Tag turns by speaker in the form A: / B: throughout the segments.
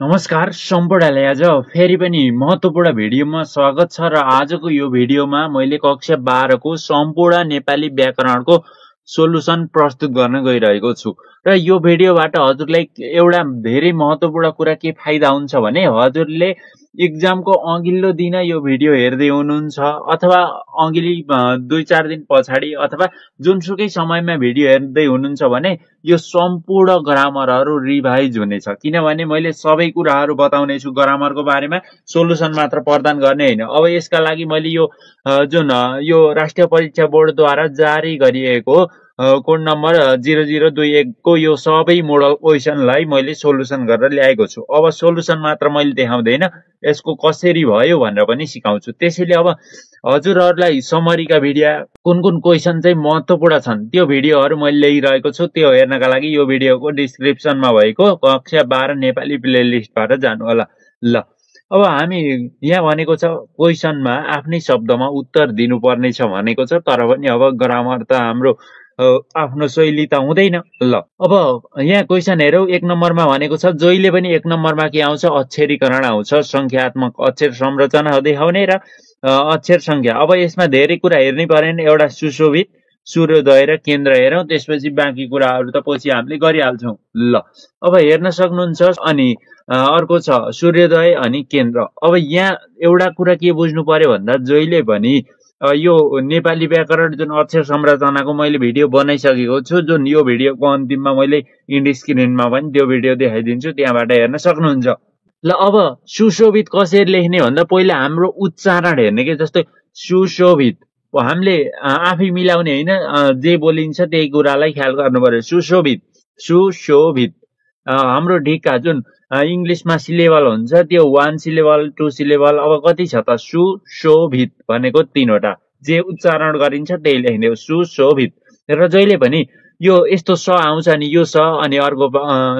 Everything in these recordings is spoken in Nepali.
A: नमस्कार सम्पूर्णलाई आज फेरि पनि महत्त्वपूर्ण भिडियोमा स्वागत छ र आजको यो भिडियोमा मैले कक्षा 12 को सम्पूर्ण नेपाली व्याकरणको सोलुसन प्रस्तुत गर्न गइरहेको छु र यो भिडियोबाट हजुरलाई एउटा धेरै महत्त्वपूर्ण कुरा के फाइदा हुन्छ भने हजुरले एक्जामको अघिल्लो दिन यो भिडियो हेर्दै हुनुहुन्छ अथवा अघिल्ली 2-4 दिन पछाडि अथवा जुनसुकै समयमा भिडियो हेर्दै हुनुहुन्छ भने यो सम्पूर्ण ग्रामरहरू रिभाइज हुनेछ किनभने मैले सबै कुराहरू बताउने छु ग्रामरको बारेमा सोलुसन मात्र प्रदान गर्ने हैन। अब यसका लागि मैले यो राष्ट्रिय परीक्षा बोर्डद्वारा जारी गरिएको कोड नम्बर 0021 को यो सबै मोडल क्वेशनलाई मैले सोलुसन गरेर ल्याएको छु। अब सोलुसन मात्र मैले देखाउँदैन यसको कसरी भयो भनेर पनि सिकाउँछु। त्यसैले अब हजुरहरूलाई समरीका भिडियो कुन क्वेशन चाहिँ महत्त्वपूर्ण छन् त्यो भिडियोहरू मैले ल्याइरहेको छु। त्यो हेर्नका लागि यो भिडियोको डिस्क्रिप्सनमा भएको कक्षा 12 नेपाली प्लेलिस्टबाट जानु होला। ल अब हामी यहाँ भनेको छ क्वेशनमा आफ्नै शब्दमा उत्तर दिनुपर्ने छ भनेको छ, तर पनि अब ग्रामर त हाम्रो आफ्नो शैली त हुँदैन। ल अब यहाँ क्वेशन हेरौँ। 1 नम्बरमा भनेको छ जहिले पनि 1 नम्बरमा के आउँछ अक्षरीकरण आउँछ, संख्यात्मक अक्षर संरचना देखाउने र अक्षर संख्या। अब यसमा धेरै कुरा हेर्नै परेन, एउटा सुशोभित, सूर्योदय र केन्द्र हेरौँ, त्यसपछि बाँकी कुराहरू त पछि हामीले गरिहाल्छौँ। ल अब हेर्न सक्नुहुन्छ। अनि अर्को छ सूर्योदय अनि केन्द्र। अब यहाँ एउटा कुरा के बुझ्नु पर्यो भन्दा जहिले पनि यो नेपाली व्याकरण जुन अक्षर संरचनाको मैले भिडियो बनाइसकेको छु, जुन यो भिडियोको अन्तिममा मैले इन्ड स्क्रिनमा पनि त्यो भिडियो देखाइदिन्छु, त्यहाँबाट हेर्न सक्नुहुन्छ। ल अब सुशोभित कसरी लेख्ने भन्दा पहिला हाम्रो उच्चारण हेर्ने के, जस्तै सुशोभित हामीले आफै मिलाउने हैन, जे बोलिन्छ त्यही कुरालाई ख्याल गर्नु पर्यो। सुशोभित सुशोभित हाम्रो ढिक्का जुन इंग्लिशमा सिलेबल हुन्छ त्यो 1 सिलेबल 2 सिलेबल अब कति छ त सुशोभित भनेको 3 वटा, जे उच्चारण गरिन्छ त्यही लेख्ने हो सुशोभित। र जहिले पनि यो यस्तो स आउँछ नि यो स अनि अर्को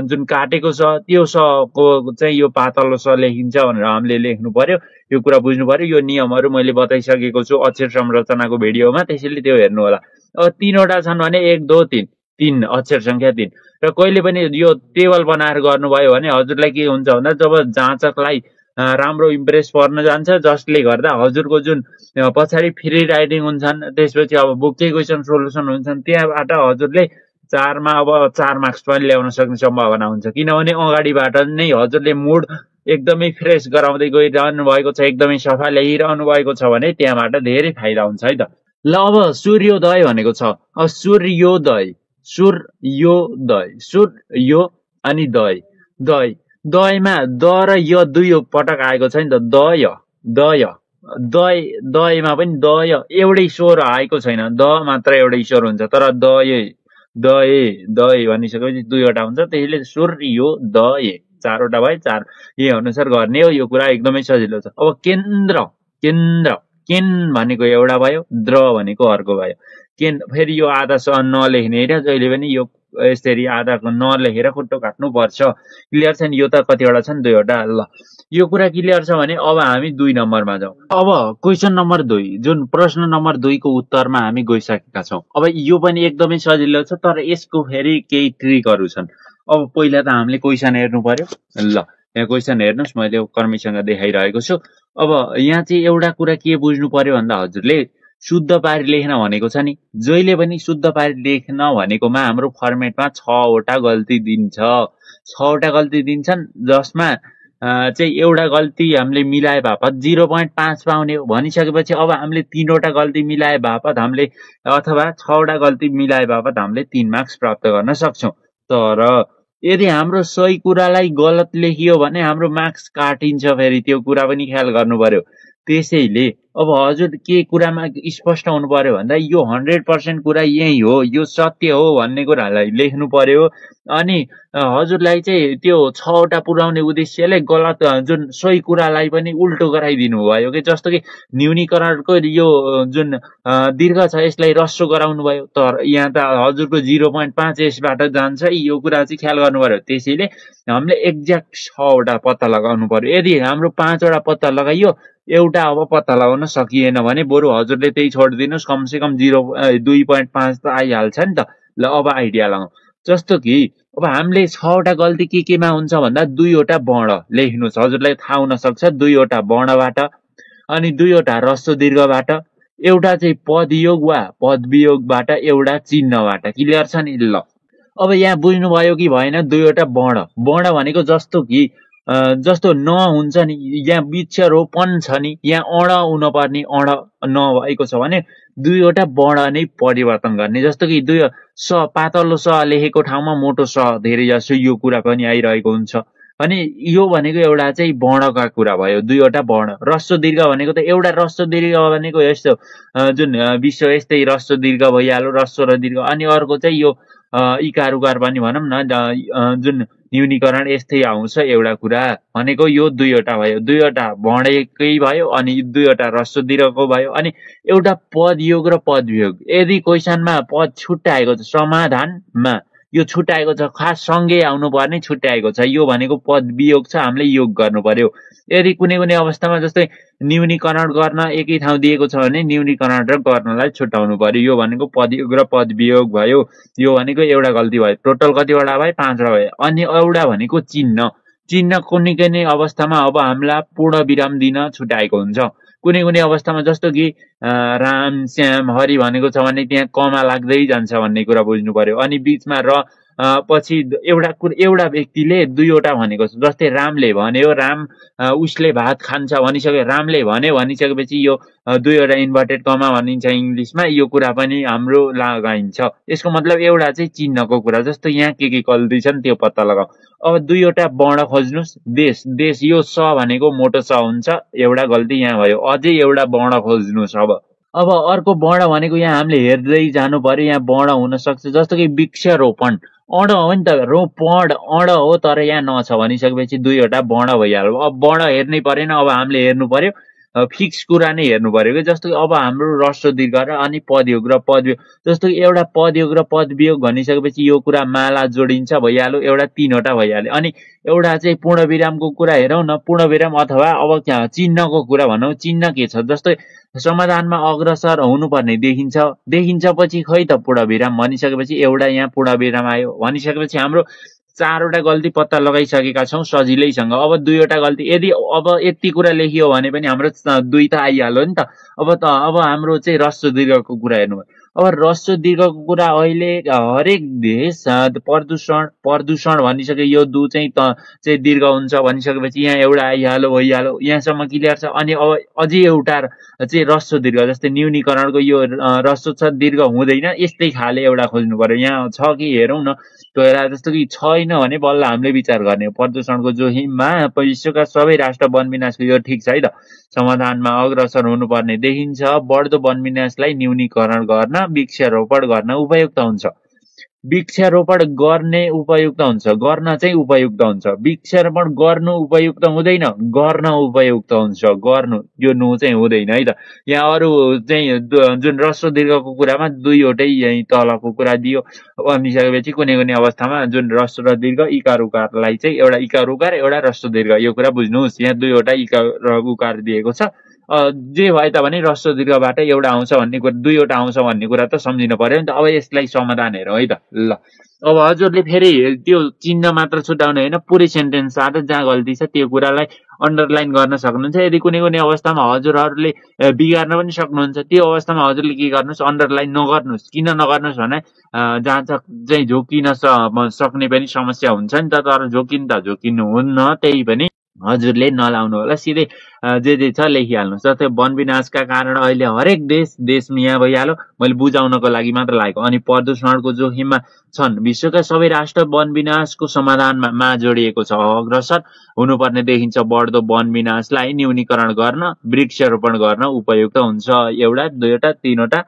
A: जुन काटेको स त्यो स को चाहिँ यो पातलो स लेखिन्छ भनेर हामीले लेख्नु पर्यो। यो कुरा बुझ्नु पर्यो। यो नियमहरू मैले बताइसकेको छु अक्षर संरचनाको भिडियोमा, त्यसैले त्यो हेर्नु होला। अब 3 वटा छन् भने 1 2 3 3 अक्षर संख्या 3। र कहिले पनि यो टेबल बनाएर गर्नुभयो भने हजुरलाई के हुन्छ भन्दा जब जाँचकलाई राम्रो इम्प्रेस पर्न जान्छ, जसले गर्दा हजुरको जुन पछाडि फ्री राइटिङ हुन्छन्, त्यसपछि अब बुककै क्वेशन सोलुसन हुन्छन्, त्यहाँबाट हजुरले 4 मा अब 4 मार्क्स पनि ल्याउन सक्ने सम्भावना हुन्छ। किनभने अगाडिबाट नै हजुरले मुड एकदमै फ्रेस गराउँदै गइरहनु भएको छ, एकदमै सफा ल्याइरहनु भएको छ भने त्यहाँबाट धेरै फाइदा हुन्छ है त। ल अब सूर्योदय भनेको छ। अब सूर्योदय सूर्योदय सूर्यो अनि दय दय दयमा द र य दुई पटक आएको छ नि त, दय दय दय दयमा पनि दय एउटै स्वर आएको छैन, द मात्र एउटै स्वर हुन्छ, तर दय दय दय भनिसकेपछि 2 वटा हुन्छ, त्यसैले सूर्योदय 4 वटा भयो, 4 यही अनुसार गर्ने हो। यो कुरा एकदमै सजिलो छ। अब केन्द्र केन्द्र केन भनेको एउटा भयो, द्र भनेको अर्को भयो। केन फेरि यो आधा स नलेख्ने हैन, जहिले पनि यो यसरी आधाको नलेखेर खुट्टो काट्नु पर्छ। क्लियर छ नि? यो त कतिवटा छन् 2 वटा। ल यो कुरा क्लियर छ भने अब हामी 2 नम्बरमा जाउँ। अब क्वेशन नम्बर 2 जुन प्रश्न नम्बर 2 को उत्तरमा हामी गइसकेका छौं। अब यो पनि एकदमै सजिलो छ, तर यसको फेरि केही ट्रिकहरू छन्। अब पहिला त हामीले क्वेशन हेर्नु पर्यो। ल यहाँ क्वेशन हेर्नुस्, मैले कर्मीसँग देखाइरहेको छु। अब यहाँ चाहिँ एउटा कुरा के बुझ्नु पर्यो भन्दा हजुरले शुद्ध पारी लेख्न भनेको छ नि, जहिले पनि शुद्ध पारी लेख्न भनेकोमा हाम्रो फर्मेटमा 6 वटा गल्ती दिन्छ। 6 वटा गल्ती दिन्छन्, जसमा चाहिँ एउटा गल्ती हामीले मिलाए बापत 0.5 पाउने हो। भनिसकेपछि अब हामीले 3 वटा गल्ती मिलाए बापत हामीले अथवा 6 वटा गल्ती मिलाए बापत हामीले 3 मार्क्स प्राप्त गर्न सक्छौं। तर यदि हाम्रो सही कुरालाई गलत लेखियो भने हाम्रो मार्क्स काटिन्छ, फेरि त्यो कुरा पनि ख्याल गर्नु पर्यो। त्यसैले अब हजुर के कुरामा स्पष्ट हुनु पर्यो भन्दा यो 100% कुरा यही हो, यो सत्य हो भन्ने कुरालाई लेख्नु पर्यो। अनि हजुरलाई चाहिँ त्यो 6 वटा पुर्याउने उद्देश्यले गलत जुन सही कुरालाई पनि उल्टो गराइदिनु भयो कि, जस्तो कि न्यूनीकरणको यो जुन दीर्घ छ यसलाई ह्रस्व गराउनु भयो, तर यहाँ त हजुरको 0.5 यसबाट जान्छ। यो कुरा चाहिँ ख्याल गर्नु पर्यो। त्यसैले हामीले एक्ज्याक्ट 6 वटा पत्ता लगाउनु पर्यो। यदि हाम्रो 5 वटा पत्ता लगाइयो, एउटा अब पत्ता लगाउन सकिएन भने बरु हजुरले त्यही छोडिदिनुस्, कमसेकम 2.5 त आइहाल्छ नि त। ल अब आइडिया लगाऊ। जस्तो कि अब हामीले 6 वटा गल्ती केमा हुन्छ भन्दा 2 वटा वर्ण लेख्नुस्। हजुरलाई थाहा हुन सक्छ 2 वटा वर्णबाट अनि 2 वटा ह्रस्व दीर्घबाट एउटा चाहिँ पदयोग वा पदवियोगबाट एउटा चिन्हबाट। क्लियर छ नि? ल अब यहाँ बुझ्नुभयो कि भएन? 2 वटा वर्ण। वर्ण भनेको जस्तो कि जस्तो न हुन्छ नि, यहाँ वृक्षरोपण छ नि, यहाँ अण हुनुपर्ने अण नभएको छ भने 2 वटा वर्ण नै परिवर्तन गर्ने। जस्तो कि स पातलो स लेखेको ठाउँमा मोटो स धेरै जसो यो कुरा पनि आइरहेको हुन्छ। अनि यो भनेको एउटा चाहिँ वर्णका कुरा भयो, 2 वटा वर्ण। ह्रस्व दीर्घ भनेको त एउटा ह्रस्व दीर्घ भनेको यस्तो जुन विश्व यस्तै ह्रस्व दीर्घ भइहाल्यो, ह्रस्व र दीर्घ। अनि अर्को चाहिँ यो इकार उकार पनि भनौँ न, जुन न्यूनीकरण यस्तै आउँछ एउटा कुरा भनेको यो 2 वटा भयो। 2 वटा वर्णकै भयो अनि 2 वटा ह्रस्व दीर्घको भयो अनि एउटा पदयोग र पदवियोग। यदि क्वेसनमा पद छुट्याएको छ समाधानमा यो छुट्याएको छ, खास सँगै आउनु पर्ने छुट्याएको छ, यो भनेको पदवियोग छ, हामीले योग गर्नु पर्यो। यदि कुनै कुनै अवस्थामा जस्तै न्यूनीकरण गर्न एकै ठाउँ दिएको छ भने न्यूनीकरण र गर्नलाई छुट्याउनु पर्यो। यो भनेको पदयोग र पदवियोग भयो। यो भनेको एउटा गल्ती भयो। टोटल कतिवटा भयो? 5 वटा भयो। अनि एउटा भनेको चिन्ह। चिन्ह कुनै कुनै अवस्थामा अब हामीलाई पूर्ण विराम दिन छुट्याएको हुन्छ। कुनै कुनै अवस्थामा जस्तो कि राम श्याम हरि भनेको छ भने त्यहाँ कमा लाग्दै जान्छ भन्ने कुरा बुझ्नु पर्यो। अनि बिचमा र पछि एउटा व्यक्तिले 2 वटा भनेको छ। जस्तै रामले भन्यो राम उसले भात खान्छ भनिसक्यो, रामले भन्यो भनिसकेपछि यो 2 वटा इन्भर्टेड कमा भनिन्छ इङ्ग्लिसमा, यो कुरा पनि हाम्रो लगाइन्छ। यसको मतलब एउटा चाहिँ चिन्हको कुरा। जस्तो यहाँ के गल्ती छन् त्यो पत्ता लगाऊ। अब 2 वटा वर्ण खोज्नुस्। देश, देश यो स भनेको मोटो स हुन्छ, एउटा गल्ती यहाँ भयो। अझै एउटा वर्ण खोज्नुस्। अब अर्को वर्ण भनेको यहाँ हामीले हेर्दै जानु पर्यो। यहाँ वर्ण हुन सक्छ जस्तो कि वृक्षरोपण अण हो नि त, रोपण अण हो, तर यहाँ न छ भनिसकेपछि 2 वटा वर्ण भइहाल्यो। अब वर्ण हेर्नै परेन, अब हामीले हेर्नु पर्यो फिक्स कुरा नै हेर्नु पर्यो कि। जस्तो कि अब हाम्रो ह्रस्व दीर्घ र अनि पदयोग र पदवियोग। जस्तो कि एउटा पदयोग र पदवियोग भनिसकेपछि यो कुरा माला जोडिन्छ भइहाल्यो, एउटा 3 वटा भइहाल्यो। अनि एउटा चाहिँ पूर्ण विरामको कुरा हेरौँ न, पूर्ण विराम अथवा अब चिन्हको कुरा भनौँ। चिन्ह के छ? जस्तै समाधानमा अग्रसर हुनुपर्ने देखिन्छ पछि खै त पूर्ण विराम भनिसकेपछि एउटा यहाँ पूर्ण विराम आयो भनिसकेपछि हाम्रो 4 वटा गल्ती पत्ता लगाइसकेका छौँ सजिलैसँग। अब 2 वटा गल्ती यदि अब यति कुरा लेखियो भने पनि हाम्रो 2 त आइहाल्यो नि त। अब हाम्रो चाहिँ ह्रस्व दीर्घको कुरा हेर्नु। अब ह्रस्व दीर्घको कुरा अहिले हरेक देश प्रदूषण भनिसक्यो, यो 2 चाहिँ दीर्घ हुन्छ भनिसकेपछि यहाँ एउटा आइहाल्यो भइहाल्यो, यहाँसम्म क्लियर छ। अनि अब अझै एउटा चाहिँ ह्रस्व दीर्घ जस्तै न्यूनीकरणको यो ह्रस्व छ दीर्घ हुँदैन, यस्तै खाले एउटा खोज्नु पर्यो। यहाँ छ कि हेरौँ न, जस्तो कि छैन भने बल्ल हामीले विचार गर्ने। प्रदूषणको जोखिममा विश्वका सबै राष्ट्र वन विनाशको यो ठिक छ है त। समाधानमा अग्रसर हुनुपर्ने देखिन्छ, बढ्दो वन विनाशलाई न्यूनीकरण गर्न वृक्षारोपण गर्न उपयुक्त हुन्छ। वृक्षारोपण गर्ने उपयुक्त हुन्छ, गर्न चाहिँ उपयुक्त हुन्छ। वृक्षारोपण गर्नु उपयुक्त हुँदैन, गर्न उपयुक्त हुन्छ। गर्नु यो नु चाहिँ हुँदैन है त। यहाँ अरू चाहिँ जुन ह्रस्व दीर्घको कुरामा 2 वटै यही तलको कुरा दियो भनिसकेपछि कुनै कुनै अवस्थामा जुन ह्रस्व र दीर्घ इकार उकारलाई चाहिँ एउटा इकार उकार एउटा ह्रस्व दीर्घ, यो कुरा बुझ्नुहोस्। यहाँ 2 वटा इकार र उकार दिएको छ। जे भए तापनि ह्रस्व दीर्घबाट एउटा आउँछ भन्ने कुरा, 2 वटा आउँछ भन्ने कुरा त सम्झिनु पर्यो नि त। अब यसलाई समाधान हेरौँ है त। ल अब हजुरले फेरि त्यो चिन्ह मात्र छुट्याउने होइन, पुरै सेन्टेन्सबाट जहाँ गल्ती छ त्यो कुरालाई अन्डरलाइन गर्न सक्नुहुन्छ। यदि कुनै कुनै अवस्थामा हजुरहरूले बिगार्न पनि सक्नुहुन्छ, त्यो अवस्थामा हजुरले के गर्नुहोस्, अन्डरलाइन नगर्नुहोस्। किन नगर्नुहोस् भने जहाँ चाहिँ झोकिन सक्ने पनि समस्या हुन्छ नि त। तर झोकिनु हुन्न, त्यही पनि हजुरले नलाउनु होला, सिधै जे छ लेखिहाल्नुहोस्। जस्तै वन विनाशका कारण अहिले हरेक देशमा यहाँ भइहाल्यो, मैले बुझाउनको लागि मात्र लागेको। अनि प्रदूषणको जोखिममा छन् विश्वका सबै राष्ट्र वन विनाशको समाधानमा जोडिएको छ, अग्रसर हुनुपर्ने देखिन्छ। बढ्दो वन विनाशलाई न्यूनीकरण गर्न वृक्षारोपण गर्न उपयुक्त हुन्छ। एउटा 2 वटा 3 वटा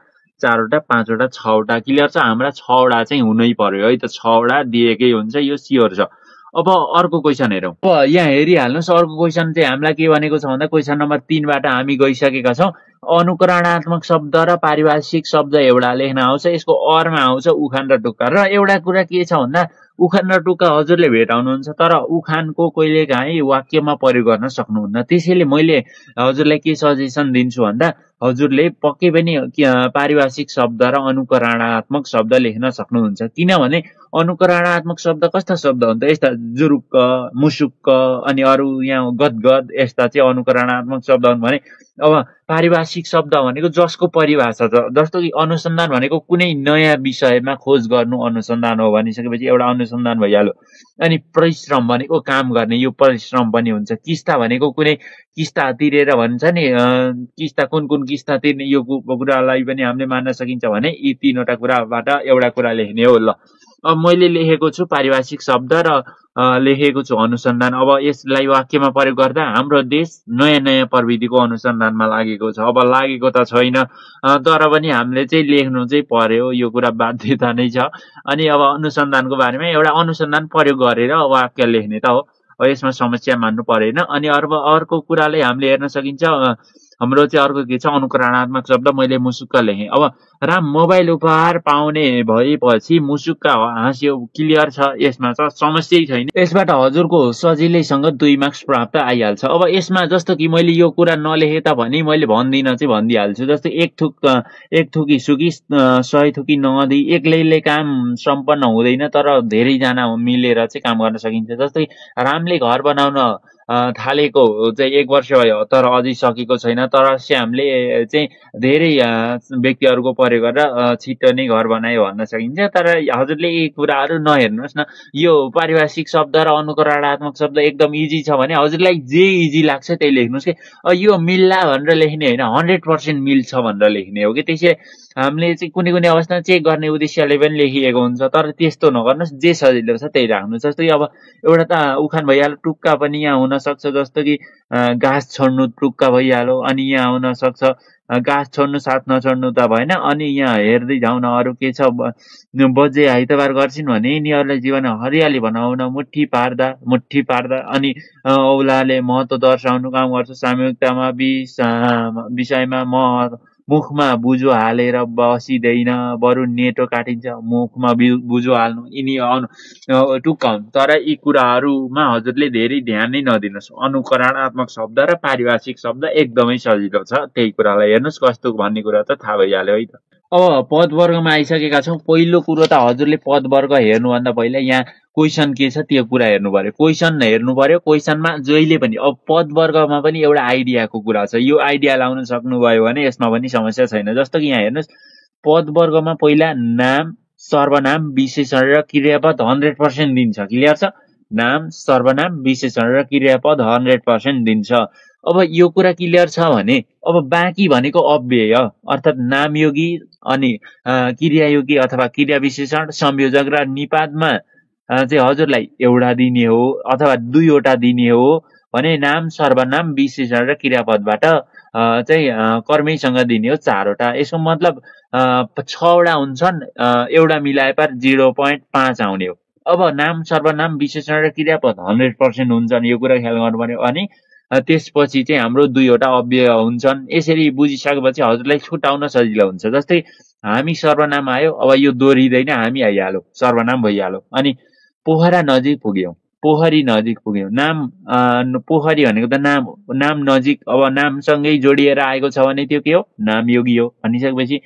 A: 4 वटा 5 वटा 6 वटा क्लियर छ। हाम्रा 6 वटा चाहिँ हुनै पर्यो है त। 6 वटा दिएकै हुन्छ, यो स्योर छ। अब अर्को क्वेसन हेरौँ। अब यहाँ हेरिहाल्नुहोस्, अर्को क्वेसन चाहिँ हामीलाई के भनेको छ भन्दा क्वेसन नम्बर 3 बाट हामी गइसकेका छौँ। अनुकरणात्मक शब्द र पारिभाषिक शब्द एउटा लेख्न आउँछ, यसको अरमा आउँछ उखान र टुक्का। र एउटा कुरा के छ भन्दा उखान र टुक्का हजुरले भेटाउनुहुन्छ, तर उखानको कहिलेकाहीँ वाक्यमा प्रयोग गर्न सक्नुहुन्न। त्यसैले मैले हजुरलाई के सजेसन दिन्छु भन्दा हजुरले पक्कै पनि पारिभाषिक शब्द र अनुकरणात्मक शब्द लेख्न सक्नुहुन्छ। किनभने अनुकरणात्मक शब्द कस्ता शब्द हुन्छ, यस्ता जुरुक्क, मुसुक्क अनि अरू यहाँ गदगद, यस्ता चाहिँ अनुकरणात्मक शब्द हुन् भने अब पारिभाषिक शब्द भनेको जसको परिभाषा छ, जस्तो कि अनुसन्धान भनेको कुनै नयाँ विषयमा खोज गर्नु अनुसन्धान हो भनिसकेपछि एउटा अनुसन्धान भइहाल्यो। अनि परिश्रम भनेको काम गर्ने, यो परिश्रम पनि हुन्छ। किस्ता भनेको कुनै किस्ता तिरेर भन्छ नि, किस्ता कुन किस्ता तिर्ने, यो कुरालाई पनि हामीले मान्न सकिन्छ भने यी तीनवटा कुराबाट एउटा कुरा लेख्ने हो। ल अब मैले लेखेको छु पारिभाषिक शब्द र लेखेको छु अनुसन्धान। अब यसलाई वाक्यमा प्रयोग गर्दा हाम्रो देश नयाँ नयाँ प्रविधिको अनुसन्धानमा लागेको छ। अब लागेको त छैन, तर पनि हामीले चाहिँ लेख्नु चाहिँ पर्यो, यो कुरा बाध्यता नै छ। अनि अब अनुसन्धानको बारेमा एउटा अनुसन्धान प्रयोग गरेर वाक्य लेख्ने त हो, यसमा समस्या मान्नु परेन। अनि अर्को कुरालाई हामीले हेर्न सकिन्छ, हाम्रो चाहिँ अर्को के छ, अनुकरणात्मक शब्द मैले मुसुक्क लेखेँ। अब राम मोबाइल उपहार पाउने भएपछि मुसुक्क हाँस्यो, क्लियर छ, यसमा त समस्यै छैन। यसबाट हजुरको सजिलैसँग 2 मार्क्स प्राप्त आइहाल्छ। अब यसमा जस्तो कि मैले यो कुरा नलेखे त भने मैले भन्दिनँ चाहिँ भनिदिइहाल्छु। जस्तै एक थुकी सुकी 100 थुकी नदी, एक्लैले काम सम्पन्न हुँदैन, तर धेरैजना मिलेर चाहिँ काम गर्न सकिन्छ। जस्तै रामले घर बनाउन थालेको चाहिँ 1 वर्ष भयो, तर अझै सकेको छैन, तर श्यामले चाहिँ धेरै व्यक्तिहरूको प्रयोग गरेर छिट्टो नै घर बनायो भन्न सकिन्छ। तर हजुरले यी कुराहरू नहेर्नुहोस् न, यो पारिभाषिक शब्द र अनुकरणात्मक शब्द एकदम इजी छ भने हजुरलाई जे इजी लाग्छ त्यही लेख्नुहोस् कि यो मिल्ला भनेर लेख्ने होइन, 100% मिल्छ भनेर लेख्ने हो कि। त्यसै हामीले चाहिँ कुनै कुनै अवस्थामा चेक गर्ने उद्देश्यले पनि लेखिएको हुन्छ, तर त्यस्तो नगर्नुहोस्, जे सजिलो छ त्यही राख्नुहोस्। जस्तो कि अब एउटा त उखान भइहाल्यो, टुक्का पनि यहाँ हुन सक्छ, जस्तो कि घाँस छोड्नु टुक्का भइहाल्यो। अनि यहाँ हुन सक्छ घाँस छोड्नु साथ नछोड्नु त भएन। अनि यहाँ हेर्दै जाउँ न अरू के छ, बजे आइतबार गर्छिन् भने यिनीहरूलाई जीवन हरियाली बनाउन मुट्ठी पार्दा। अनि औलाले महत्त्व दर्शाउनु काम गर्छ, सामूहिकतामा विषयमा मुखमा बुझो हालेर बसिँदैन, बरु नेटो काटिन्छ, मुखमा बुझो हाल्नु, यिनी टुक्का हुन्। तर यी कुराहरूमा हजुरले धेरै ध्यान नै नदिनुहोस्। अनुकरणात्मक शब्द र पारिभाषिक शब्द एकदमै सजिलो छ, त्यही कुरालाई हेर्नुहोस्। कस्तो भन्ने कुरा त थाहा भइहाल्यो है त। अब पदवर्गमा आइसकेका छौँ। पहिलो कुरो त हजुरले पदवर्ग हेर्नुभन्दा पहिला यहाँ क्वेसन के छ त्यो कुरा हेर्नु पर्यो, क्वेसन हेर्नु पर्यो। क्वेसनमा जहिले पनि अब पदवर्गमा पनि एउटा आइडियाको कुरा छ, यो आइडिया लाउन सक्नुभयो भने यसमा पनि समस्या छैन। जस्तो कि यहाँ हेर्नुहोस्, पदवर्गमा पहिला नाम, सर्वनाम, विशेषण र क्रियापद 100% दिन्छ, क्लियर छ। नाम, सर्वनाम, विशेषण र क्रियापद 100% दिन्छ। अब यो कुरा क्लियर छ भने अब बाँकी भनेको अव्यय, अर्थात् नामयोगी अनि क्रियायोगी अथवा क्रिया विशेषण, संयोजक र निपातमा चाहिँ हजुरलाई एउटा दिने हो अथवा 2वटा दिने हो भने नाम, सर्वनाम, विशेषण र क्रियापदबाट चाहिँ कर्मैसँग दिने हो 4वटा। यसको मतलब 6वटा हुन्छन्, एउटा मिलाए पर 0.5 आउने हो। अब नाम, सर्वनाम, विशेषण र क्रियापद 100% हुन्छन्, यो कुरा ख्याल गर्नु पर्यो। अनि त्यसपछि चाहिँ हाम्रो 2वटा अव्यय हुन्छन्। यसरी बुझिसकेपछि हजुरलाई छुटाउन सजिलो हुन्छ। जस्तै हामी सर्वनाम आयो, अब यो दोहोरिँदैन, हामी आइहाल्यो, सर्वनाम भइहाल्यो। अनि पोखरा नजिक पुग्यौँ, पोखरी नजिक पुग्यौँ। नाम, पोखरी भनेको त नाम नजिक, अब नामसँगै जोडिएर आएको छ भने त्यो के हो, नामयोगी हो भनिसकेपछि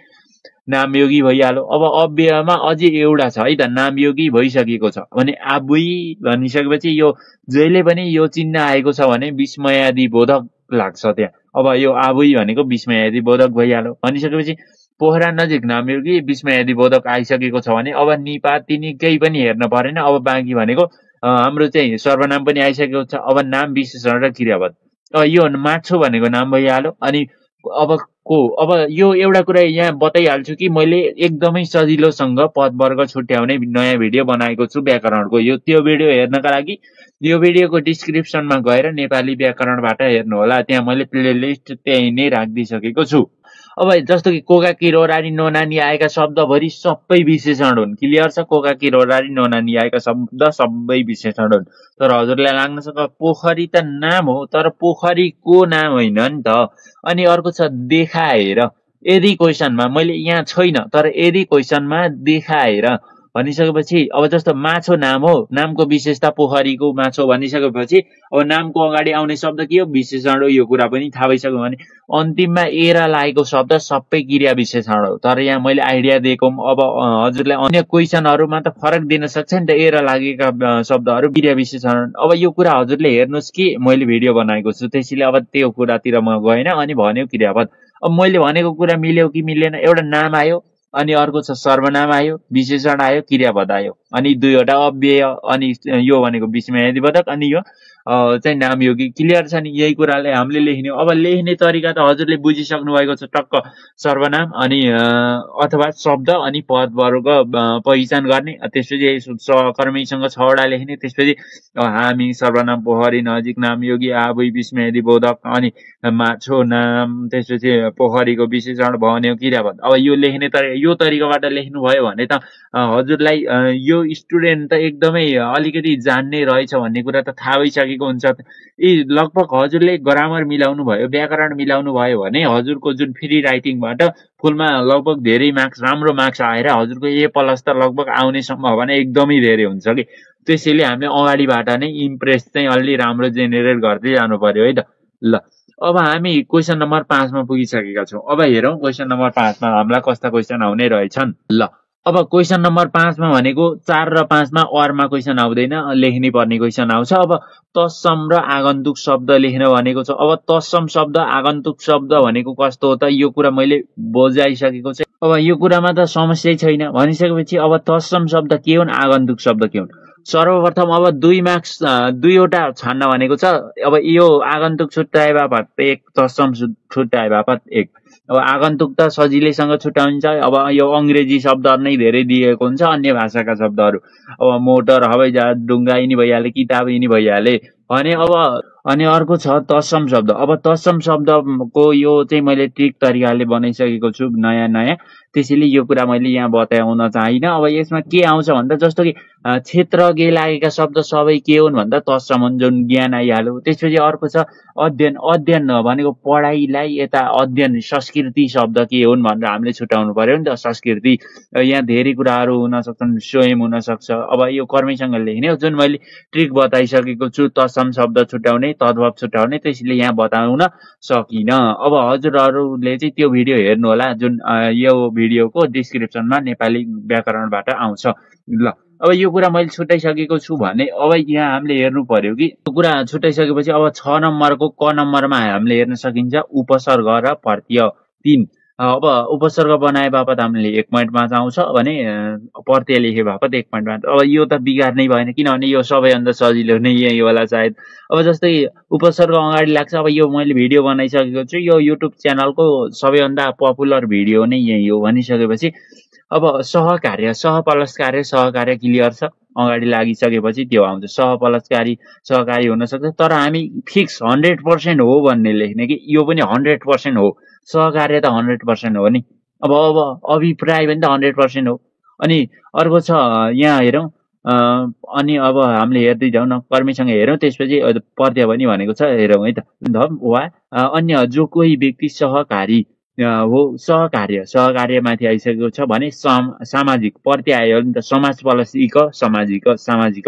A: नामयोगी भइहाल्यो। अब अव्ययमा अझै एउटा छ है त, नामयोगी भइसकेको छ भने आबुई भनिसकेपछि यो जहिले पनि यो चिन्ह आएको छ भने विस्मयादि बोधक लाग्छ त्यहाँ। अब यो आबुई भनेको विस्मयादि बोधक भइहाल्यो भनिसकेपछि पोखरा नजिक नामयोगी विस्मयादि बोधक आइसकेको छ भने अब निपात तिनी केही पनि हेर्न परेन। अब बाँकी भनेको हाम्रो चाहिँ सर्वनाम पनि आइसकेको छ। अब नाम, विशेषण र क्रियापद, यो माछो भनेको नाम भइहाल्यो। अनि अब यो एउटा कुरा यहाँ बताइहाल्छु कि मैले एकदमै सजिलोसँग पदवर्ग छुट्याउने नयाँ भिडियो बनाएको छु व्याकरणको। त्यो भिडियो हेर्नका लागि यो भिडियोको डिस्क्रिप्सनमा गएर नेपाली व्याकरणबाट हेर्नु होला, त्यहाँ मैले प्लेलिस्ट त्यही नै राखिदिइसकेको छु। अब जस्तो कि कोकाकी, रोरारी, नोनानी आएका शब्दभरि सबै विशेषण हुन्, क्लियर छ। कोकाकी, रोरारी, नोनानी आएका शब्द सबै विशेषण हुन्। तर हजुरलाई लाग्न सक्छ पोखरी त नाम हो, तर पोखरीको नाम होइन नि त। अनि अर्को छ देखाएर, यदि क्वेसनमा मैले यहाँ छैन, तर यदि क्वेसनमा देखाएर भनिसकेपछि अब जस्तो माछो नाम हो, नामको विशेषता पोखरीको माछो भनिसकेपछि अब नामको अगाडि आउने शब्द के हो, विशेषण हो। यो कुरा पनि थाहा भइसक्यो भने अन्तिममा ए र लागेको शब्द सबै क्रिया विशेषण हो। तर यहाँ मैले आइडिया दिएको अब हजुरलाई अन्य क्वेसनहरुमा त फरक दिन सक्छ नि त, ए र लागेका शब्दहरु क्रिया विशेषण। अब यो कुरा हजुरले हेर्नुस् कि मैले भिडियो बनाएको छु, त्यसैले अब त्यो कुरातिर म गएन। अनि भन्यो क्रियापद। अब मैले भनेको कुरा मिल्यो कि मिलेन, एउटा नाम आयो, अनि अर्को छ सर्वनाम आयो, विशेषण आयो, क्रियापद आयो, अनि दुईवटा अव्यय, अनि यो भनेको विस्मयादिबोधक, अनि यो चाहिँ नामयोगी। क्लियर छ नि? यही कुराले हामीले लेख्ने हो। अब लेख्ने तरिका त हजुरले बुझिसक्नु भएको छ टक्क। सर्वनाम अनि अथवा शब्द अनि पद वर्ग पहिचान गर्ने, त्यसपछि सहकर्मीसँग 6 वटा लेख्ने, त्यसपछि हामी, सर्वनाम, पोखरी, नजिक, नामयोगी, आबुई, विस्मयादिबोधक, अनि माछो नाम, त्यसपछि पोखरीको विशेषण भन्यो, क्रियापद। अब यो लेख्ने यो तरिकाबाट लेख्नुभयो भने त हजुरलाई यो स्टुडेन्ट त एकदमै अलिकति जान्ने रहेछ भन्ने कुरा त थाहा भइसकेको हुन्छ। लगभग हजुरले ग्रामर मिलाउनु भयो, व्याकरण मिलाउनु भयो भने हजुरको जुन फ्री राइटिङबाट फुलमा लगभग धेरै मार्क्स, राम्रो मार्क्स आएर हजुरको A+ त लगभग आउने सम्भावना एकदमै धेरै हुन्छ कि। त्यसैले हामीले अगाडिबाट नै इम्प्रेस चाहिँ अलि राम्रो जेनेरेट गर्दै जानु पर्यो है त। ल, अब हामी क्वेसन नम्बर 5 मा पुगिसकेका छौं। अब हेरौं क्वेसन नम्बर 5 मा हामीलाई कस्ता क्वेसन आउने रहेछन्। ल, अब क्वेसन नम्बर 5 मा भनेको 4 र 5 मा अरमा क्वेसन आउँदैन, लेख्नै पर्ने क्वेसन आउँछ। अब तत्सम र आगन्तुक शब्द लेख्न भनेको छ। अब तत्सम शब्द, आगन्तुक शब्द भनेको कस्तो हो त, यो कुरा मैले बुझाइसकेको छु। अब यो कुरामा त समस्या छैन। भनिसकेपछि अब तत्सम शब्द के हुन्, आगन्तुक शब्द के हुन्। सर्वप्रथम अब 2 मार्क्स, दुईवटा छान्न भनेको छ। अब यो आगन्तुक छुट्याए बापत 1, तत्सम छुट्याए बापत 1। अब आगन्तुक त सजिलैसँग छुट्याइन्छ। अब यो अंग्रेजी शब्दहरु नै धेरै दिएको हुन्छ, अन्य भाषाका शब्दहरु। अब मोटर, हवाईजहाज, ढुङ्गा यिनी भइहाले, किताब यिनी भइहाले भने। अब अनि अर्को छ तत्सम शब्द। अब तत्सम शब्दको यो चाहिँ मैले ट्रिक तरिकाले बनाइसकेको छु नयाँ, त्यसैले यो कुरा मैले यहाँ बताउन चाहिन। अब यसमा के आउँछ भन्दा जस्तो कि क्षेत्र गे लागेका शब्द सबै के हुन् भन्दा तत्सम हुन्, जुन ज्ञान आइहाल्यो। त्यसपछि अर्को छ अध्ययन। अध्ययन भनेको पढाइलाई यता अध्ययन, संस्कृति शब्द के हुन् भनेर हामीले छुटाउनु पर्यो नि त। संस्कृति यहाँ धेरै कुराहरू हुन सक्छन्, स्वयं हुन सक्छ। अब यो कर्मैसँग लेख्ने हो, जुन मैले ट्रिक बताइसकेको छु। तत्सम शब्द छुटाउने, तद्भव छुटाउने, त्यसैले यहाँ बताउन सकिन। अब हजुरहरूले चाहिँ त्यो भिडियो हेर्नु होला, जुन यो भिडियोको डिस्क्रिप्सनमा नेपाली व्याकरणबाट आउँछ। ल, अब यो कुरा मैले छुटाइसकेको छु भने अब यहाँ हामीले हेर्नु पर्यो कि यो कुरा छुटाइसकेपछि अब 6 नम्बरको क नम्बरमा हामीले हेर्न सकिन्छ उपसर्ग र प्रत्यय 3। अब उपसर्ग बनाए बापत हामीले 1.5 आउँछ भने प्रत्यय लेखे बापत 1.5। अब यो त बिगार नै भएन, किनभने यो सबैभन्दा सजिलो नै यही होला सायद। अब जस्तै उपसर्ग अगाडि लाग्छ। अब यो मैले भिडियो बनाइसकेको छु, यो युट्युब च्यानलको सबैभन्दा पपुलर भिडियो नै यही हो भनिसकेपछि अब सहकार्य, सहपलस्कार्य, सहकार्य क्लियर छ। अगाडि लागिसकेपछि त्यो आउँछ। सहपलस्कारी, सहकारी हुन सक्छ, तर हामी फिक्स 100% हो भन्ने लेख्ने कि यो पनि 100% हो। सहकार्य त 100% हो नि। अब अभिप्राय पनि त 100% हो। अनि अर्को छ यहाँ हेरौं, अनि अब हामीले हेर्दै जाउँ न, कर्मीसँग हेरौं, त्यसपछि प्रत्यय पनि भनेको छ, हेरौं है त। धम वा अन्य जो कोही व्यक्ति सहकारी हो, सहकार्य, सहकार्य माथि आइसकेको छ भने सामाजिक प्रत्यय आयो नि त। समाज प्लस इक सामाजिक, सामाजिक,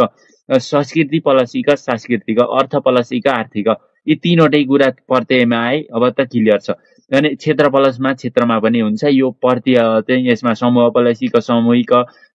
A: संस्कृति प्लस इक सांस्कृतिक, अर्थ प्लस इक आर्थिक, यी तीनवटै कुरा प्रत्ययमा आए। अब त क्लियर छ। अनि क्षेत्र प्लसमा क्षेत्रमा पनि हुन्छ। यो प्रत्यय चाहिँ यसमा समूह प्लस इक सामूहिक,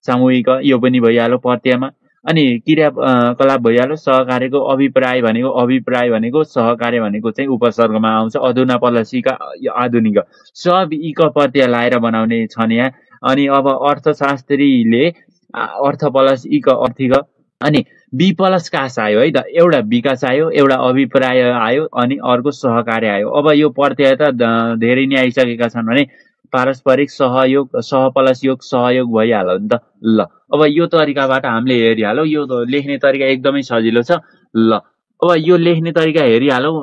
A: सामूहिक यो पनि भइहाल्यो प्रत्ययमा। अनि क्रियाकलाप भइहाल्यो। सहकार्यको अभिप्राय भनेको सहकार्य भनेको चाहिँ उपसर्गमा आउँछ। अधुना प्लस इक आधुनिक, सब इक प्रत्यय लाएर बनाउने छन् यहाँ। अनि अब अर्थशास्त्रीले अर्थ प्लस इक आर्थिक, अनि बी प्लस कास आयो है त। एउटा विकास आयो, एउटा अभिप्राय आयो, अनि अर्को सहकार्य आयो। अब यो प्रत्यय त धेरै नै आइसकेका छन् भने पारस्परिक सहयोग, सह प्लस योग सहयोग भइहाल्यो नि त। ल, अब यो तरिकाबाट हामीले हेरिहाल्यौं। यो लेख्ने तरिका एकदमै सजिलो छ। ल, अब यो लेख्ने तरिका हेरिहालौँ।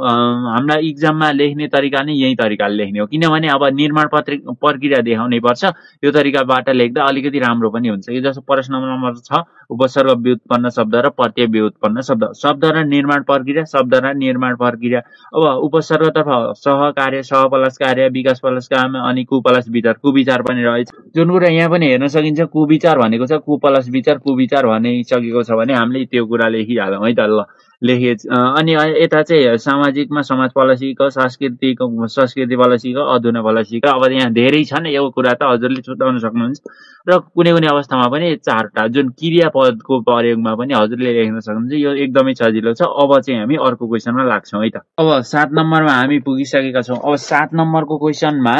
A: हाम्रा इक्जाममा लेख्ने तरिका नै यही तरिकाले लेख्ने हो, किनभने अब निर्माण प्रक्रिया देखाउनै पर्छ। यो तरिकाबाट लेख्दा अलिकति राम्रो पनि हुन्छ। यो जस्तो प्रश्न नम्बर 6 उपसर्ग व्युत्पन्न शब्द र प्रत्यय व्युत्पन्न शब्द, शब्द र निर्माण प्रक्रिया, शब्द र निर्माण प्रक्रिया। अब उपसर्गतर्फ सहकार्य, सहप्लस कार्य, विकास प्लस काम अनि कु प्लस विचार, कुविचार पनि रहेछ। जुन कुरा यहाँ पनि हेर्न सकिन्छ, कुविचार भनेको छ, कु प्लस विचार कुविचार भनिसकेको छ भने हामीले त्यो कुरा लेखिहालौँ है त। ल लेखे। अनि यता चाहिँ सामाजिकमा समाज पलसीको, संस्कृति पलसीको, अधुना पलसीको। अब यहाँ धेरै छन्, यो कुरा त हजुरले छुट्याउन सक्नुहुन्छ र कुनै कुनै अवस्थामा पनि 4वटा जुन क्रियापदको प्रयोगमा पनि हजुरले लेख्न सक्नुहुन्छ। यो एकदमै सजिलो छ। अब चाहिँ हामी अर्को क्वेसनमा लाग्छौँ है त। अब 7 नम्बरमा हामी पुगिसकेका छौँ। अब 7 नम्बरको क्वेसनमा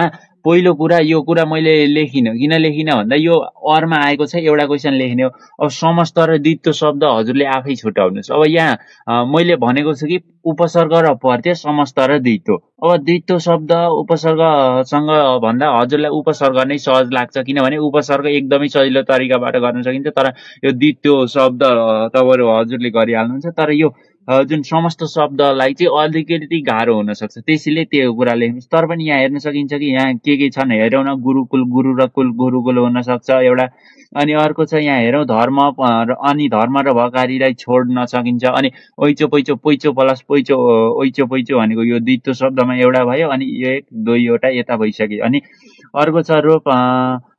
A: पहिलो कुरा, यो कुरा मैले लेखिनँ। किन लेखिनँ भन्दा यो अरमा आएको छ, एउटा क्वेसन लेख्ने हो। अब समस्त र द्वित्व शब्द हजुरले आफै छुट्याउनुहोस्। अब यहाँ मैले भनेको छु कि उपसर्ग र प्रत्यय, समस्त र द्वित्व। अब द्वित्व शब्द उपसर्गसँग भन्दा हजुरलाई उपसर्ग नै सहज लाग्छ, किनभने उपसर्ग एकदमै सजिलो तरिकाबाट गर्न सकिन्छ। तर यो द्वित्व शब्द तपाईँहरू हजुरले गरिहाल्नुहुन्छ। तर यो जुन समस्त शब्दलाई चाहिँ अलिकति गाह्रो हुनसक्छ, त्यसैले त्यो कुरा लेख्नुहोस्। तर पनि यहाँ हेर्न सकिन्छ कि यहाँ के छन् हेरौँ न। गुरुकुल, गुरु र कुल, गुरुकुल हुनसक्छ एउटा। अनि अर्को छ यहाँ हेरौँ, धर्म अनि धर्म र भकारीलाई छोड्न सकिन्छ। अनि ओइचो पैचो, पैचो प्लस पैचो, ओइचो पैचो भनेको यो द्वित्व शब्दमा एउटा भयो। अनि यो 1 2वटा यता भइसक्यो। अनि अर्को छ रोप,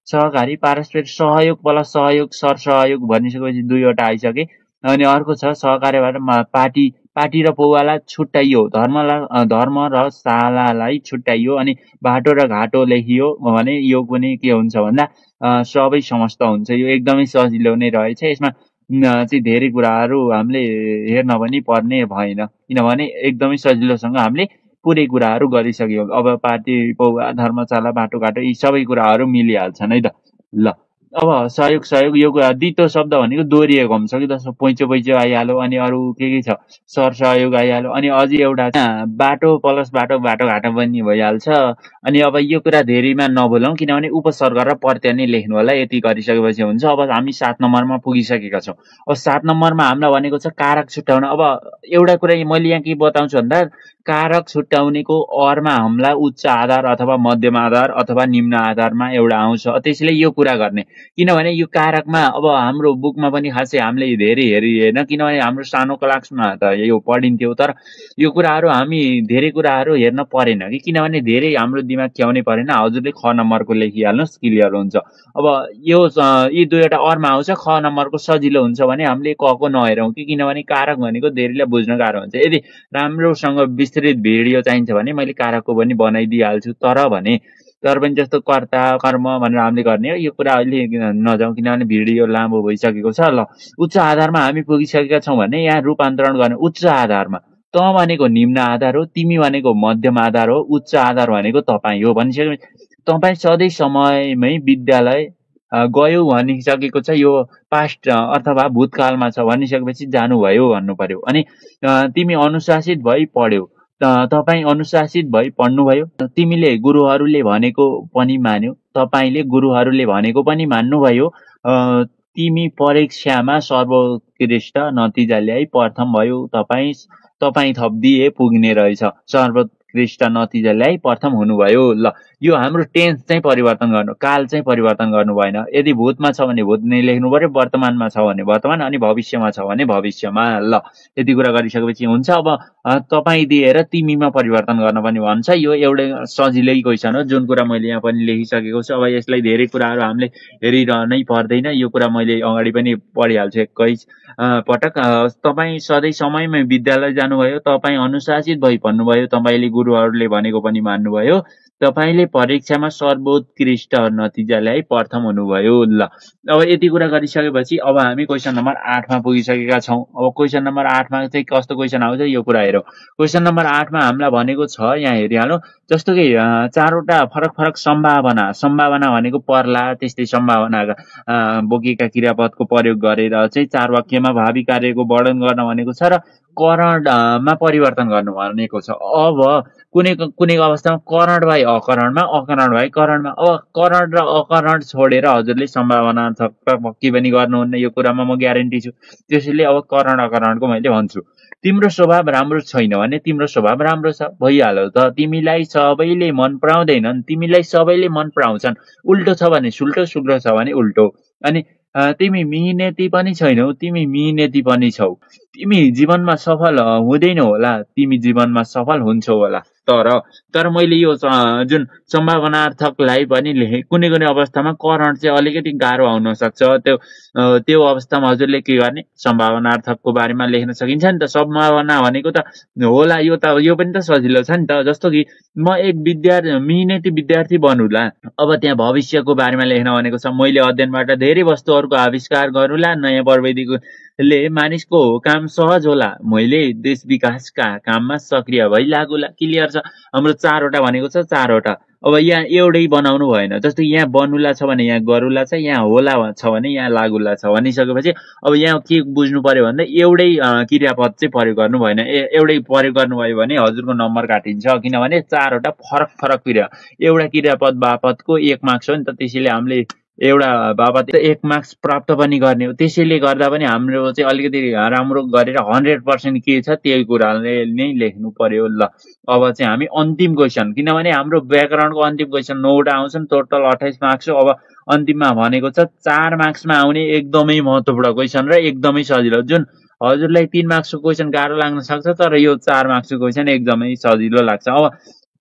A: सहकारी, पारस्परिक सहयोग प्लस सहयोग, सरसहयोग भनिसकेपछि 2वटा आइसके। अनि अर्को छ सहकार्यबाट पाटी र पौवालाई छुट्याइयो, धर्म र शालालाई छुट्याइयो। अनि बाटो र घाटो लेखियो भने यो पनि के हुन्छ भन्दा सबै समस्त हुन्छ। यो एकदमै सजिलो नै रहेछ। यसमा चाहिँ धेरै कुराहरू हामीले हेर्न पनि पर्ने भएन, किनभने एकदमै सजिलोसँग हामीले पुरै कुराहरू गरिसक्यो। अब पाटी पौवा, धर्मशाला, बाटोघाटो यी सबै कुराहरू मिलिहाल्छन् है त। ल अब सहयोग, यो द्वित्व शब्द भनेको दोहोरिएको हुन्छ कि, जस्तो पैचो पैचो आइहाल्यो। अनि अरू के छ, सरसहयोग आइहाल्यो। अनि अझै एउटा बाटो प्लस बाटोघाटो पनि भइहाल्छ। अनि अब यो कुरा धेरैमा नबोलौँ, किनभने उपसर्ग र प्रत्यय नै लेख्नु होला। यति गरिसकेपछि हुन्छ। अब हामी 7 नम्बरमा पुगिसकेका छौँ। अब 7 नम्बरमा हामीलाई भनेको छ कारक छुट्याउन। अब एउटा कुरा मैले यहाँ के बताउँछु भन्दा, कारक छुट्याउनेको अरमा हामीलाई उच्च आधार अथवा मध्यम आधार अथवा निम्न आधारमा एउटा आउँछ। त्यसैले यो कुरा गर्ने, किनभने यो कारकमा अब हाम्रो बुकमा पनि खासै हामीले धेरै हेरिएन, किनभने हाम्रो सानो क्लासमा त यो पढिन्थ्यो। तर यो कुराहरू हामी धेरै कुराहरू हेर्न परेन कि, किनभने धेरै हाम्रो दिमाग ख्याउनै परेन। हजुरले ख नम्बरको लेखिहाल्नुहोस्, क्लियर हुन्छ। अब यो यी 2वटा अरमा आउँछ, ख नम्बरको सजिलो हुन्छ भने हामीले कको नहेरौँ कि, किनभने कारक भनेको धेरैलाई बुझ्न गाह्रो हुन्छ। यदि राम्रोसँग विस्तृत भिडियो चाहिन्छ भने मैले कारकको पनि बनाइदिइहाल्छु। तर पनि जस्तो कर्ता कर्म भनेर हामीले गर्ने हो। यो कुरा अहिले नजाउँ, किनभने भिडियो लामो भइसकेको छ। ल उच्च आधारमा हामी पुगिसकेका छौँ भने यहाँ रूपान्तरण गर्ने। उच्च आधारमा त भनेको निम्न आधार हो, तिमी भनेको मध्यम आधार हो, उच्च आधार भनेको तपाईँ हो भनिसकेपछि तपाईँ सधैँ समयमै विद्यालय गयो भनिसकेको छ। यो पास्ट अथवा भूतकालमा छ भनिसकेपछि जानुभयो भन्नु पर्यो। अनि तिमी अनुशासित भई पढ्यौ, तपाईँ अनुशासित भई पढ्नुभयो। तिमीले गुरुहरूले भनेको पनि मान्यौ, तपाईँले गुरुहरूले भनेको पनि मान्नुभयो। तिमी परीक्षामा सर्वोत्कृष्ट नतिजा ल्याई प्रथम भयो, तपाईँ थप्दिए पुग्ने रहेछ। सर्वोत्कृष्ट नतिजा ल्याई प्रथम हुनुभयो। ल यो हाम्रो टेन्स चाहिँ परिवर्तन गर्नु, काल चाहिँ परिवर्तन गर्नु भएन। यदि भूतमा छ भने भूत नै लेख्नु पर्यो, वर्तमानमा छ भने वर्तमान, अनि भविष्यमा छ भने भविष्यमा। ल यति कुरा गरिसकेपछि हुन्छ। अब तपाईँ दिएर तिमीमा परिवर्तन गर्न पनि भन्छ। यो एउटै सजिलै क्वेसन हो, जुन कुरा मैले यहाँ पनि लेखिसकेको छु। अब यसलाई धेरै कुराहरू हामीले हेरिरहनै पर्दैन। यो कुरा मैले अगाडि पनि पढिहाल्छु 21 पटक। तपाईँ सधैँ समयमै विद्यालय जानुभयो, तपाईँ अनुशासित भई पढ्नुभयो, तपाईँले गुरुहरूले भनेको पनि मान्नुभयो, तपाईँले परीक्षामा सर्वोत्कृष्ट नतिजा ल्याई प्रथम हुनुभयो। ल अब यति कुरा गरिसकेपछि अब हामी क्वेसन नम्बर 8मा पुगिसकेका छौँ। अब क्वेसन नम्बर 8मा चाहिँ कस्तो क्वेसन आउँछ यो कुरा हेरौँ। क्वेसन नम्बर 8मा हामीलाई भनेको छ, यहाँ हेरिहालौँ, जस्तो कि 4वटा फरक सम्भावना भनेको पर्ला, त्यस्तै सम्भावना बोकेका क्रियापदको प्रयोग गरेर चाहिँ 4 वाक्यमा भावी कार्यको वर्णन गर्न भनेको छ र करणमा परिवर्तन गर्नु भनेको छ। अब कुनै अवस्थामा करण भाइ अकरणमा, अकरण भाइ करणमा। अब करण र अकरण छोडेर हजुरले सम्भावना पक्की पनि गर्नुहुन्न, यो कुरामा म ग्यारेन्टी छु। त्यसैले अब करण अकरणको मैले भन्छु। तिम्रो स्वभाव राम्रो छैन भने तिम्रो स्वभाव राम्रो छ, भइहाल्यो त। तिमीलाई सबैले मन पराउँदैनन्, तिमीलाई सबैले मन पराउँछन्। उल्टो छ भने सुल्टो, सुल्टो छ भने उल्टो। अनि तिमी मिहिनेती पनि छैनौ, तिमी मिहिनेती पनि छौ। तिमी जीवनमा सफल हुँदैनौ होला, तिमी जीवनमा सफल हुन्छौ होला। तर मैले यो जुन सम्भावनार्थकलाई पनि लेखेँ। कुनै कुनै अवस्थामा करन्ट चाहिँ अलिकति गाह्रो आउन सक्छ। त्यो अवस्थामा हजुरले के गर्ने, सम्भावनार्थकको बारेमा लेख्न सकिन्छ नि त। सम्भावना भनेको त होला, यो पनि त सजिलो छ नि त। जस्तो कि म एक मिहिनेती विद्यार्थी बनुला, अब त्यहाँ भविष्यको बारेमा लेख्न भनेको छ। मैले अध्ययनबाट धेरै वस्तुहरूको आविष्कार गरूला, नयाँ प्रविधिले मानिसको काम सहज होला, मैले देश विकासका काममा सक्रिय भई लागुला। क्लियर छ। हाम्रो 4वटा भनेको छ, 4वटा। अब यहाँ एउटै बनाउनु भएन। जस्तो यहाँ बनुला छ भने यहाँ गरुला छ, यहाँ होला छ भने यहाँ लागुला छ भनिसकेपछि अब यहाँ के बुझ्नु पर्यो भन्दा एउटै क्रियापद चाहिँ प्रयोग गर्नु भएन। एउटै प्रयोग गर्नुभयो भने हजुरको नम्बर काटिन्छ, किनभने 4वटा फरक फरक क्रिया। एउटा क्रियापद बापतको 1 मार्क्स हो नि त, त्यसैले हामीले एउटा बापत 1 मार्क्स प्राप्त पनि गर्ने हो। त्यसैले गर्दा पनि हाम्रो चाहिँ अलिकति राम्रो गरेर 100% के छ त्यही कुराले नै लेख्नु पर्यो। ल अब चाहिँ हामी अन्तिम क्वेसन, किनभने हाम्रो व्याकरणको अन्तिम क्वेसन 9वटा आउँछन्, टोटल 28 मार्क्स हो। अब अन्तिममा भनेको छ 4 मार्क्समा आउने एकदमै महत्त्वपूर्ण क्वेसन र एकदमै सजिलो। जुन हजुरलाई 3 मार्क्सको क्वेसन गाह्रो लाग्न सक्छ, तर यो 4 मार्क्सको क्वेसन एकदमै सजिलो लाग्छ। अब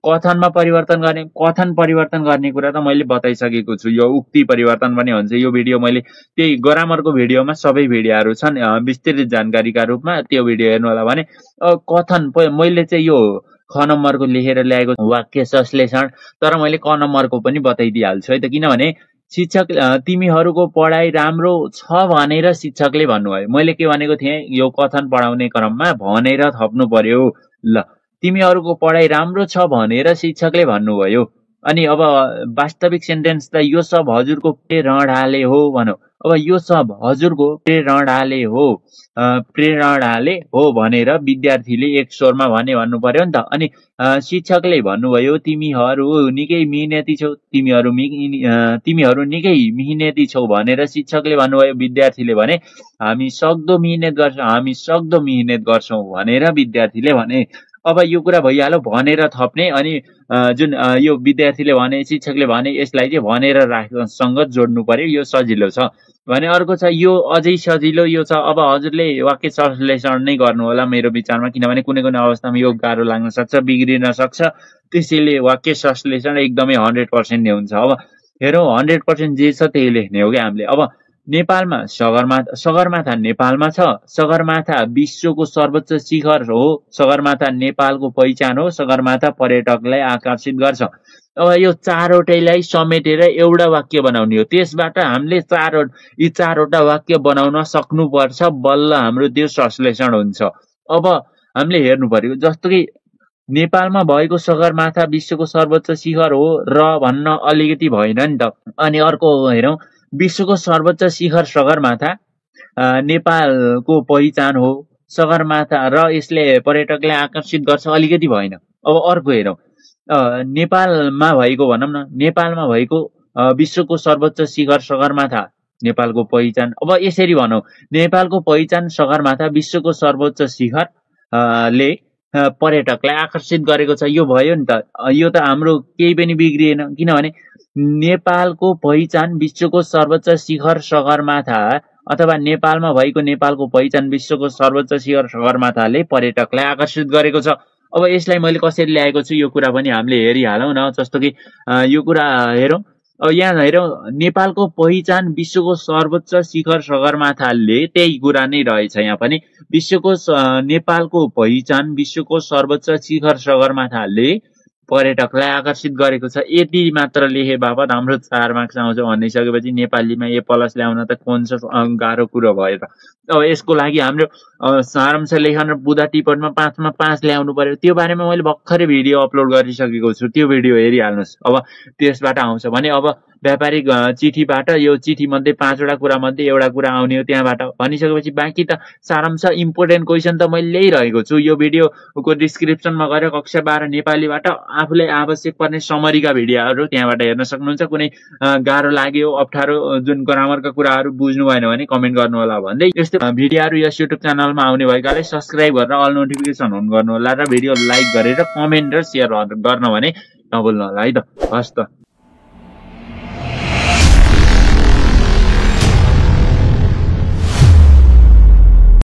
A: कथनमा परिवर्तन गर्ने, कथन परिवर्तन गर्ने कुरा त मैले बताइसकेको छु। यो उक्ति परिवर्तन पनि हुन्छ। यो भिडियो मैले त्यही ग्रामरको भिडियोमा सबै भिडियोहरू छन् विस्तृत जानकारीका रूपमा, त्यो भिडियो हेर्नु होला। भने कथन मैले चाहिँ यो ख नम्बरको लेखेर ल्याएको वाक्य संश्लेषण, तर मैले क नम्बरको पनि बताइदिइहाल्छु है त। किनभने शिक्षक तिमीहरूको पढाइ राम्रो छ भनेर शिक्षकले भन्नुभयो। मैले के भनेको थिएँ, यो कथन पढाउने क्रममा भनेर थप्नु पर्यो। ल तिमीहरूको पढाइ राम्रो छ भनेर शिक्षकले भन्नुभयो। अनि अब वास्तविक सेन्टेन्स त यो सब हजुरको प्रेरणाले हो भनौँ। अब यो सब हजुरको प्रेरणाले हो भनेर विद्यार्थीले एक स्वरमा भन्नु पर्यो नि त। अनि शिक्षकले भन्नुभयो तिमीहरू निकै मिहिनेती छौ, तिमीहरू निकै मिहिनेती छौ भनेर शिक्षकले भन्नुभयो। विद्यार्थीले भने हामी सक्दो मिहिनेत गर्छौँ भनेर विद्यार्थीले भने। अब यो कुरा भइहाल्यो भनेर थप्ने। अनि जुन यो विद्यार्थीले भने शिक्षकले भने यसलाई चाहिँ भनेर सँग जोड्नु पर्यो। यो सजिलो छ। भने अर्को छ यो अझै सजिलो, यो छ अब हजुरले वाक्य संश्लेषण नै गर्नु होला मेरो विचारमा, किनभने कुनै कुनै अवस्थामा यो गाह्रो लाग्न सक्छ, बिग्रिन सक्छ। त्यसैले वाक्य संश्लेषण एकदमै 100% नै हुन्छ। अब हेरौँ 100% जे छ त्यही लेख्ने हो क्या हामीले। अब नेपालमा सगरमाथा नेपालमा छ। सगरमाथा विश्वको सर्वोच्च शिखर हो। सगरमाथा नेपालको पहिचान हो। सगरमाथा पर्यटकलाई आकर्षित गर्छ। अब यो 4वटैलाई समेटेर एउटा वाक्य बनाउने हो। त्यसबाट हामीले यी 4वटा वाक्य बनाउन सक्नुपर्छ, बल्ल हाम्रो त्यो संश्लेषण हुन्छ। अब हामीले हेर्नु पर्यो, जस्तो कि नेपालमा भएको सगरमाथा विश्वको सर्वोच्च शिखर हो र भन्न अलिकति भएन नि त। अनि अर्को हेरौँ, विश्वको सर्वोच्च शिखर सगरमाथा नेपालको पहिचान हो। सगरमाथा र यसले पर्यटकलाई आकर्षित गर्छ, अलिकति भएन। अब अर्को हेरौँ, नेपालमा भएको भनौँ न, नेपालमा भएको विश्वको सर्वोच्च शिखर सगरमाथा नेपालको पहिचान। अब यसरी भनौँ, नेपालको पहिचान सगरमाथा विश्वको सर्वोच्च शिखर ले पर्यटकलाई आकर्षित गरेको छ। यो भयो नि त। यो त हाम्रो केही पनि बिग्रिएन, किनभने नेपालको पहिचान विश्वको सर्वोच्च शिखर सगरमाथा अथवा नेपालमा भएको नेपालको पहिचान विश्वको सर्वोच्च शिखर सगरमाथाले पर्यटकलाई आकर्षित गरेको छ। अब यसलाई मैले कसरी ल्याएको छु यो कुरा पनि हामीले हेरिहालौँ न। जस्तो कि यो कुरा हेरौँ, अब यहाँ हेरौँ, नेपालको पहिचान विश्वको सर्वोच्च शिखर सगरमाथाले, त्यही कुरा नै रहेछ यहाँ पनि। नेपालको पहिचान विश्वको सर्वोच्च शिखर सगरमाथाले पर्यटकलाई आकर्षित गरेको छ। यति मात्र लेखे बापत हाम्रो 4 मार्क्स आउँछ भनिसकेपछि नेपालीमा A+ ल्याउन त कुन गाह्रो कुरो भयो त। अब यसको लागि हाम्रो सारांश लेखन र बुदा टिप्पणीमा 5 मा 5 ल्याउनु पर्यो। त्यो बारेमा मैले भर्खरै भिडियो अपलोड गरिसकेको छु, त्यो भिडियो हेरिहाल्नुहोस्। अब त्यसबाट आउँछ भने अब व्यापारिक चिठीबाट यो चिठी मध्ये 5 वटा कुरा मध्ये एउटा कुरा आउने हो त्यहाँबाट भनिसकेपछि बाँकी त सारांश इम्पोर्टेन्ट क्वेशन त मैले ल्याइरहेको छु। यो भिडियोको डिस्क्रिप्सनमा गएर कक्षा 12 नेपालीबाट आफूलाई आवश्यक पर्ने समरीका भिडियोहरू त्यहाँबाट हेर्न सक्नुहुन्छ। कुनै गाह्रो लाग्यो अप्ठ्यारो जुन ग्रामरका कुराहरू बुझ्नु भएन भने कमेन्ट गर्नु होला भन्दै यस्तो भिडियोहरू यस युट्युब च्यानलमा आउने भएकाले सब्स्क्राइब गरेर अल नोटिफिकेसन अन गर्नु होला र भिडियो लाइक गरेर कमेन्ट र शेयर गर्न भने नभुल्नु होला है त। हस् त।